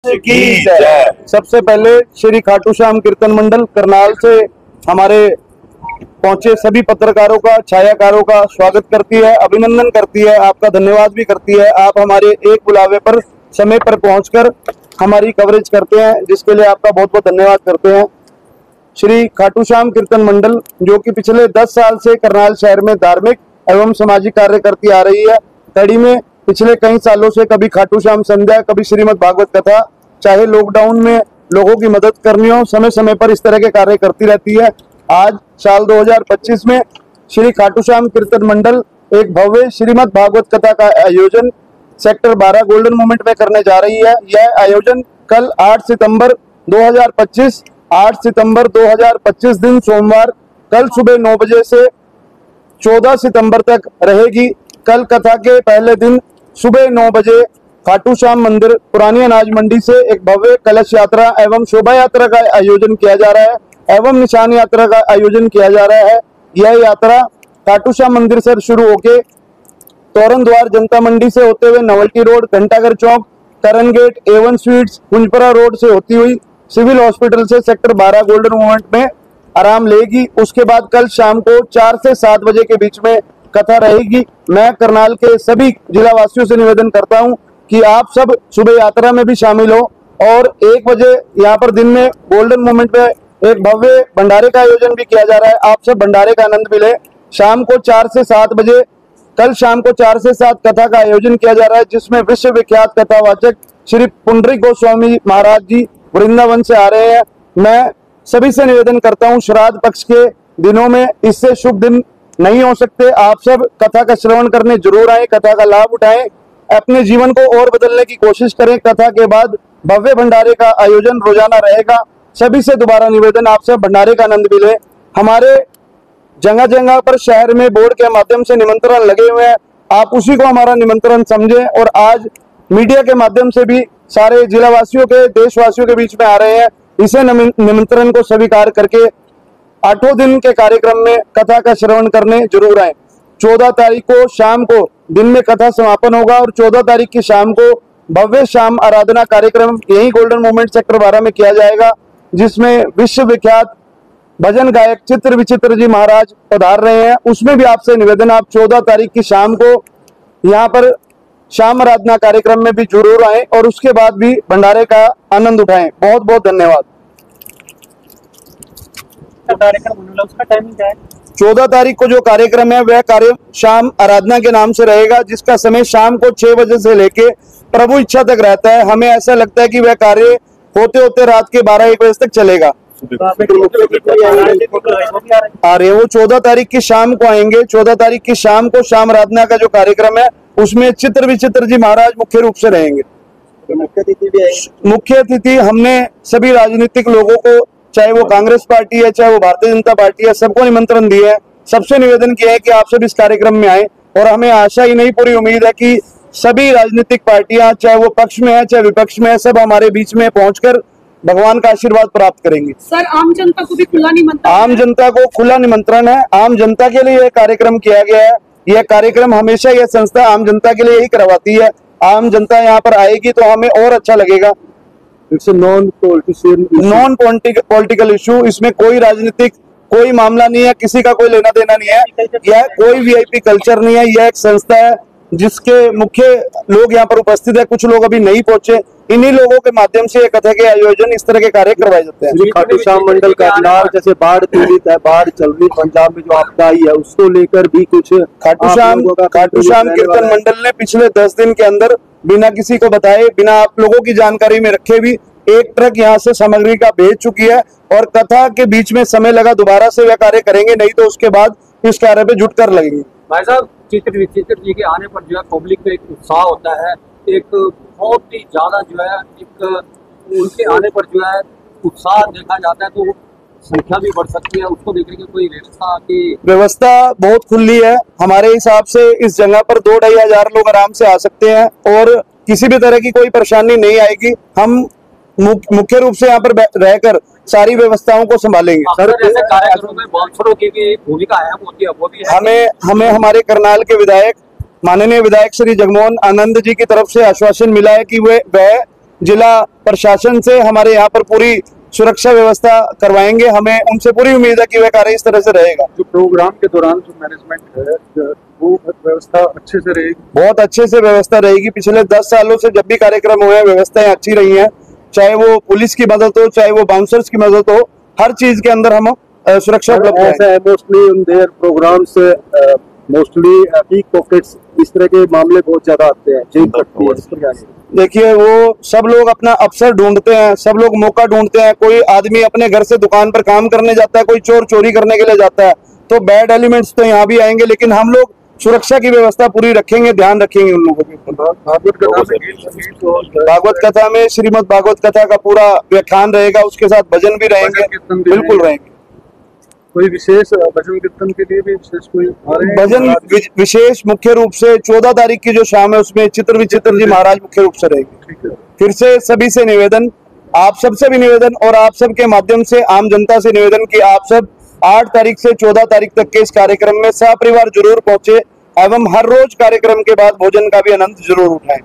की जय। सबसे पहले श्री खाटू श्याम कीर्तन मंडल करनाल से हमारे पहुंचे सभी पत्रकारों का, छायाकारों का स्वागत करती है, अभिनंदन करती है, आपका धन्यवाद भी करती है। आप हमारे एक बुलावे पर समय पर पहुंचकर हमारी कवरेज करते हैं, जिसके लिए आपका बहुत बहुत धन्यवाद करते हैं। श्री खाटू श्याम कीर्तन मंडल जो कि पिछले 10 साल से करनाल शहर में धार्मिक एवं सामाजिक कार्य करती आ रही है, कड़ी में पिछले कई सालों से कभी खाटू श्याम संध्या, कभी श्रीमद् भागवत कथा, चाहे लॉकडाउन में लोगों की मदद करनी हो, समय समय पर इस तरह के कार्य करती रहती है। आज साल 2025 में श्री खाटू श्याम कीर्तन मंडल एक भव्य श्रीमद् भागवत कथा का आयोजन सेक्टर 12 गोल्डन मोमेंट में करने जा रही है। यह आयोजन कल 8 सितंबर 2025 दिन सोमवार कल सुबह 9 बजे से 14 सितंबर तक रहेगी। कल कथा के पहले दिन सुबह 9 बजे खाटू श्याम मंदिर पुरानी अनाज मंडी से एक भव्य कलश यात्रा एवं शोभा यात्रा का आयोजन किया जा रहा है एवं निशान यात्रा का आयोजन किया जा रहा है। यह यात्रा खाटू श्याम मंदिर से शुरू होके तोरण द्वार जनता मंडी से होते हुए नवल्टी रोड, घंटाघर चौक, करण गेट, A1 स्वीट्स, कुंजपरा रोड से होती हुई सिविल हॉस्पिटल से सेक्टर 12 गोल्डन मोमेंट में आराम लेगी। उसके बाद कल शाम को 4 से 7 बजे के बीच में कथा रहेगी। मैं करनाल के सभी जिला वासियों से निवेदन करता हूं कि आप सब सुबह यात्रा में भी शामिल हो और 1 बजे यहाँ पर दिन में गोल्डन मोमेंट में एक भव्य भंडारे का आयोजन भी किया जा रहा है। आप सब भंडारे का आनंद मिले। शाम को 4 से 7 बजे कल शाम को 4 से 7 कथा का आयोजन किया जा रहा है, जिसमें विश्व विख्यात कथावाचक श्री पुंडरीक गोस्वामी महाराज जी वृंदावन से आ रहे हैं। मैं सभी से निवेदन करता हूं, श्राद्ध पक्ष के दिनों में इससे शुभ दिन नहीं हो सकते। आप सब कथा का श्रवण करने जरूर आए, कथा का लाभ उठाएं, अपने जीवन को और बदलने की कोशिश करें। कथा के बाद भव्य भंडारे का आयोजन रोजाना रहेगा। सभी से दोबारा निवेदन, आप सब भंडारे का आनंद मिले। हमारे जगह जगह पर शहर में बोर्ड के माध्यम से निमंत्रण लगे हुए हैं, आप उसी को हमारा निमंत्रण समझें और आज मीडिया के माध्यम से भी सारे जिलावासियों के, देशवासियों के बीच में आ रहे हैं। इसे निमंत्रण को स्वीकार करके 8 दिन के कार्यक्रम में कथा का श्रवण करने जरूर आए। 14 तारीख को शाम को दिन में कथा समापन होगा और 14 तारीख की शाम को भव्य शाम आराधना कार्यक्रम यही गोल्डन मोमेंट सेक्टर 12 में किया जाएगा, जिसमें विश्व विख्यात भजन गायक चित्र विचित्र जी महाराज पधार रहे हैं। उसमें भी आपसे निवेदन, आप 14 तारीख की शाम को यहाँ पर शाम आराधना कार्यक्रम में भी जरूर आए और उसके बाद भी भंडारे का आनंद उठाएं। बहुत बहुत धन्यवाद। उसका टाइमिंग क्या है? 14 तारीख को जो कार्यक्रम है वह कार्य शाम आराधना के नाम से रहेगा, जिसका समय शाम को 6 बजे से लेके प्रभु इच्छा तक रहता है। हमें ऐसा लगता है कि वह कार्य होते होते रात के 12-1 बजे तक चलेगा। आ रहे वो 14 तारीख की शाम को आएंगे। 14 तारीख की शाम को शाम आराधना का जो कार्यक्रम है उसमें चित्र विचित्र जी महाराज मुख्य रूप से रहेंगे। मुख्य अतिथि हमने सभी राजनीतिक लोगों को, चाहे वो कांग्रेस पार्टी है, चाहे वो भारतीय जनता पार्टी है, सबको निमंत्रण दिया है। सबसे निवेदन किया है कि आप सब इस कार्यक्रम में आए और हमें आशा ही नहीं पूरी उम्मीद है कि सभी राजनीतिक पार्टियां, चाहे वो पक्ष में है चाहे विपक्ष में है, सब हमारे बीच में पहुंचकर भगवान का आशीर्वाद प्राप्त करेंगे। सर, आम जनता को भी खुला निमंत्रण? आम जनता को खुला निमंत्रण है। आम जनता के लिए यह कार्यक्रम किया गया है। यह कार्यक्रम हमेशा यह संस्था आम जनता के लिए ही करवाती है। आम जनता यहाँ पर आएगी तो हमें और अच्छा लगेगा। इट्स नॉन पॉलिटिकल इशू, इसमें कोई राजनीतिक कोई मामला नहीं है, किसी का कोई लेना देना नहीं है। यह कोई वीआईपी कल्चर नहीं है। यह एक संस्था है जिसके मुख्य लोग यहाँ पर उपस्थित है। कुछ लोग अभी नहीं पहुंचे, इन्हीं लोगों के माध्यम से कथा के आयोजन इस तरह के कार्य करवाए जाते हैं। खाटू श्याम मंडल करनाल जैसे बाढ़ पीड़ित है, बाढ़ चल रही पंजाब में जो आपदा आई है, उसको लेकर भी कुछ खाटू श्याम कीर्तन मंडल ने पिछले 10 दिन के अंदर बिना किसी को बताए, बिना आप लोगों की जानकारी में रखे भी 1 ट्रक यहाँ से सामग्री का भेज चुकी है और कथा के बीच में समय लगा, दोबारा से वह कार्य करेंगे, नहीं तो उसके बाद इस कार्य पे जुट कर लगेंगे। भाई साहब, चित्र विचित्र जी के आने पर जो है पब्लिक में एक उत्साह होता है, एक बहुत ही ज्यादा जो है एक उनके आने पर जो है उत्साह देखा जाता है, तो संख्या भी बढ़ सकती है। उसको देखने की कोई व्यवस्था बहुत खुली है। हमारे हिसाब से इस जगह पर 2-2.5 हजार लोग आराम से आ सकते हैं और किसी भी तरह की कोई परेशानी नहीं आएगी। हम मुख्य रूप से यहाँ पर रहकर सारी व्यवस्थाओं को संभालेंगे। सर, ऐसे कार्यक्रमों में बाउंसरों की भी भूमिका अहम होती है, वो भी है। हमें हमारे करनाल के विधायक, माननीय विधायक श्री जगमोहन आनंद जी की तरफ से आश्वासन मिला है कि वह जिला प्रशासन से हमारे यहाँ पर पूरी सुरक्षा व्यवस्था करवाएंगे। हमें उनसे पूरी उम्मीद है कि वह कार्य इस तरह से रहेगा। जो प्रोग्राम के दौरान जो मैनेजमेंट है वो व्यवस्था अच्छे से रहेगी, बहुत अच्छे से व्यवस्था रहेगी। पिछले 10 सालों से जब भी कार्यक्रम हुए हैं व्यवस्थाएं अच्छी रही हैं, चाहे वो पुलिस की मदद हो, चाहे वो बाउंसर्स की मदद हो, हर चीज के अंदर हम सुरक्षा उपलब्ध है। Mostly in their programs mostly peak pockets इस तरह के मामले बहुत ज्यादा आते हैं, जेल पड़ती है, इस पर क्या है? देखिए, वो सब लोग अपना अवसर ढूंढते हैं, सब लोग मौका ढूंढते हैं। कोई आदमी अपने घर से दुकान पर काम करने जाता है, कोई चोर चोरी करने के लिए जाता है, तो बैड एलिमेंट्स तो यहाँ भी आएंगे, लेकिन हम लोग सुरक्षा की व्यवस्था पूरी रखेंगे, ध्यान रखेंगे उन लोगों के। भागवत कथा में श्रीमद् भागवत कथा का पूरा व्याख्यान रहेगा, उसके साथ भजन भी रहेंगे, बिल्कुल रहेंगे। कोई विशेष भजन कीर्तन के लिए भी विशेष कोई आ रहे हैं? भजन विशेष मुख्य रूप से 14 तारीख की जो शाम है उसमें चित्र विचित्र जी महाराज मुख्य रूप से रहेंगे। फिर से सभी से निवेदन, आप सबसे भी निवेदन और आप सबके माध्यम से आम जनता से निवेदन कि आप सब 8 तारीख से 14 तारीख तक के इस कार्यक्रम में सपरिवार जरूर पहुंचे एवं हर रोज कार्यक्रम के बाद भोजन का भी आनंद जरूर उठाएं।